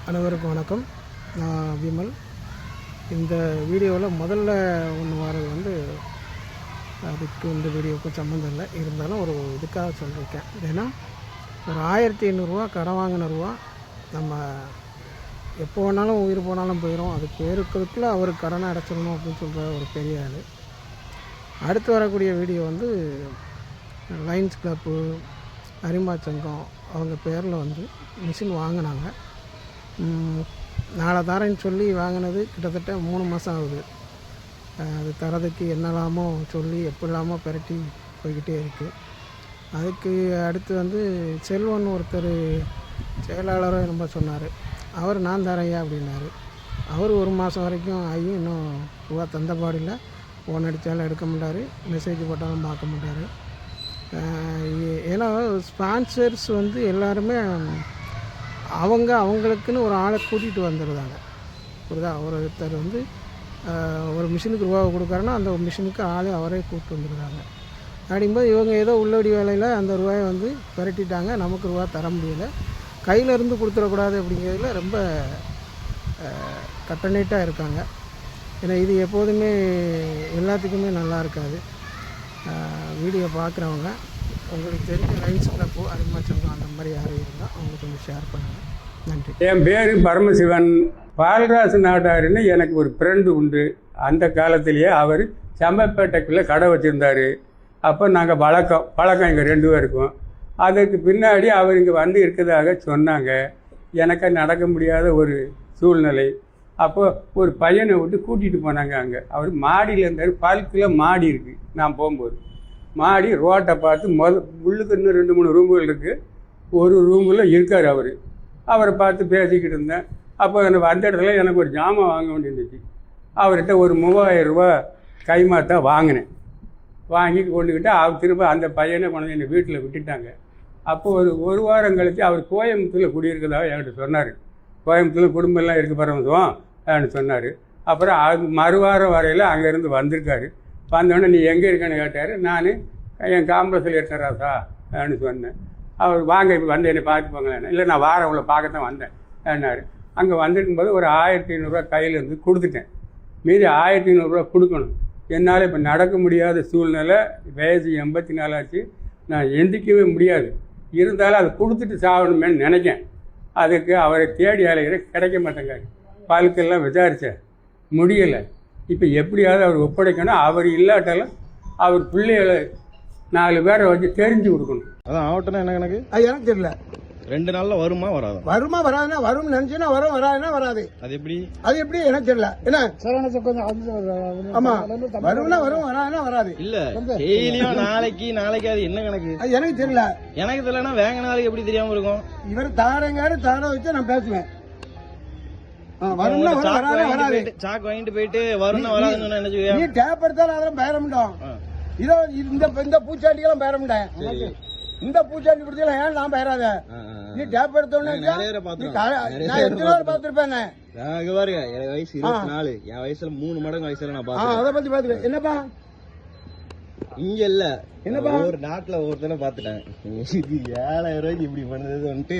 அனைவருக்கும் வணக்கம். நான் விமல். இந்த வீடியோவில் முதல்ல ஒன்று வரது வந்து அதுக்கு இந்த வீடியோவுக்கும் சம்மந்தம் இல்லை, இருந்தாலும் ஒரு இதுக்காக சொல்லியிருக்கேன். ஏன்னா ஒரு 1500 கடன் வாங்கின ரூபா நம்ம எப்போ வேணாலும் உயிர் போனாலும் போயிடும். அதுக்கு இருக்கிறதுக்குள்ளே அவர் கடனை அடைச்சிடணும் அப்படின்னு சொல்கிற ஒரு பெரிய ஆள். அடுத்து வரக்கூடிய வீடியோ வந்து லைன்ஸ் கிளப்பு, அரிமா சங்கம் அவங்க பேரில் வந்து மிஷின் வாங்கினாங்க. நாளை தரேன்னு சொல்லி வாங்கினது கிட்டத்தட்ட 3 மாதம் ஆகுது. அது தரதுக்கு என்னெல்லாமோ சொல்லி எப்படிலாமோ பிரட்டி போய்கிட்டே இருக்குது. அதுக்கு அடுத்து வந்து செல்வன் ஒருத்தர் செயலாளரும் ரொம்ப சொன்னார். அவர் நான் தரையா அப்படின்னாரு. அவர் 1 மாதம் வரைக்கும் ஆகி இன்னும் ரூபா தந்த பாடில்லை. ஃபோன் அடித்தாலும் எடுக்க மாட்டார், மெசேஜ் போட்டாலும் பார்க்க மாட்டார். ஏன்னா ஸ்பான்சர்ஸ் வந்து எல்லாருமே அவங்களுக்குன்னு ஒரு ஆளை கூட்டிகிட்டு வந்துடுறாங்க. புரியுதா? ஒருத்தர் வந்து ஒரு மிஷினுக்கு ரூபா கொடுக்குறாருன்னா அந்த மிஷினுக்கு ஆளே அவரே கூப்பிட்டு வந்துடுறாங்க. அப்படிங்கும்போது இவங்க ஏதோ உள்ளடி வேலையில் அந்த ரூபாயை வந்து விரட்டிட்டாங்க. நமக்கு ரூபா தர முடியலை, கையிலேருந்து கொடுத்துடக்கூடாது அப்படிங்கிறதுல ரொம்ப கட்டணைட்டாக இருக்காங்க. ஏன்னா இது எப்போதுமே எல்லாத்துக்குமே நல்லா இருக்காது. வீடியோ பார்க்குறவங்க உங்களுக்கு தெரிஞ்ச லைன்ஸ் கிளப்போ அரிமா சங்கம் அந்த மாதிரி யாரும் இருந்தால் அவங்க கொஞ்சம் ஷேர் பண்ணுங்கள். நன்றி. என் பேர் பரமசிவன். பால்ராசு நாட்டாருன்னு எனக்கு ஒரு ஃப்ரெண்டு உண்டு. அந்த காலத்திலேயே அவர் செம்பப்பேட்டைக்குள்ளே கடை வச்சுருந்தார். அப்போ நாங்கள் பழக்கம் எங்கள் 2 பேருக்கும். அதுக்கு பின்னாடி அவர் இங்கே வந்து இருக்கிறதாக சொன்னாங்க. எனக்கு நடக்க முடியாத ஒரு சூழ்நிலை. அப்போ ஒரு பையனை விட்டு கூட்டிகிட்டு போனாங்க. அங்கே அவர் மாடியில் இருந்தார். பல்கில் மாடி இருக்குது. நான் போகும்போது மாடி ரோட்டை பார்த்து உள்ளுக்கு இன்னும் 2-3 ரூமுகள் இருக்குது. ஒரு ரூமில் இருக்கார் அவர். அவரை பார்த்து பேசிக்கிட்டு இருந்தேன். அப்போ எனக்கு அந்த இடத்துல எனக்கு ஒரு ஜாமான் வாங்க வேண்டியிருந்துச்சு. அவர்கிட்ட ஒரு 3000 ரூபா கைமாத்தா வாங்கினேன். வாங்கி கொண்டுக்கிட்டு அவர் திரும்ப அந்த பையனை கொண்டு என்னை வீட்டில் விட்டுட்டாங்க. அப்போ ஒரு வாரம் கழித்து அவர் கோயம்புத்தூரில் குடியிருக்கிறதாக என்கிட்ட சொன்னார். கோயம்புத்தூரில் குடும்பம்லாம் இருக்குது பரமசிவம் அப்படின்னு சொன்னார். அப்புறம் அது மறுவாரம் வரையில் அங்கேருந்து வந்திருக்காரு. வந்தோடனே நீ எங்கே இருக்கேன்னு கேட்டார். நான் என் காம்பஸில் இருக்கேன் ராசா அப்படின்னு சொன்னேன். அவர் வாங்க இப்போ வந்து என்னை பார்த்து போங்களேன். இல்லை நான் வாரம் உங்களை பார்க்கத்தான் வந்தேன் அப்படின்னாரு. அங்கே வந்திருக்கும்போது ஒரு 1500 ரூபா கையிலேருந்து கொடுத்துட்டேன். மீதி 1500 ரூபா கொடுக்கணும். என்னால் இப்போ நடக்க முடியாத சூழ்நிலை. வயசு 84 ஆச்சு. நான் எந்திரிக்கவே முடியாது. இருந்தாலும் அதை கொடுத்துட்டு சாகணுமேன்னு நினைக்கேன். அதுக்கு அவரை தேடி அலைகிற கிடைக்க மாட்டேங்க. பல்கெல்லாம் விசாரித்தேன், முடியலை. இப்போ எப்படியாவது அவர் ஒப்படைக்கணும். அவர் இல்லாட்டாலும் அவர் பிள்ளைகளை 4 பேரை வச்சு தெரிஞ்சு கொடுக்கணும். அதான் ஆகட்டும். என்ன கணக்கு அது எனக்கு தெரியல. 2 நாள்ல வருமா வராது? வராதுன்னா வரும் நினைச்சுன்னா வரும், வராதுன்னா வராது. அது எப்படி எனக்கு தெரியல. என்ன ஆமா, வரும்னா வரும், வராதுன்னா வராது. இல்ல டெய்லியும் நாளைக்கு அது என்ன கணக்கு? அது எனக்கு தெரியல. எனக்கு தெரியலன்னா வேங்க நாளைக்கு எப்படி தெரியாம இருக்கும்? இவர் தாரங்காரு தார வச்சு நான் பேசுவேன். வரும்னா வராது, வராது. சாக்கு வாங்கிட்டு போயிட்டு வரும்னா வராதுன்னு நினைச்சுக்கியா? நீ டேப் எடுத்தாலும் அதெல்லாம் பேர முடியும். இதோ இந்த பூச்சாண்டிக்கெல்லாம் பேர முடியும். இந்த பூச்சாண்டி பிடிச்சலாம் ஏன் நான் பேராத? நீ டேப் எடுத்தோன்னு நான் எத்தனை பார்த்துருப்பேன். பாருங்க, எனக்கு வயசு 24. என் வயசுல 3 மடங்கு வயசுல நான் பாத்தேன். அதை பத்தி பாத்துக்க. என்னப்பா இங்க இல்ல, என்னப்பா ஒரு நாட்டுல ஒருத்தனை பாத்துட்டேன். 7000 ரூபாய்க்கு இப்படி பண்ணது வந்துட்டு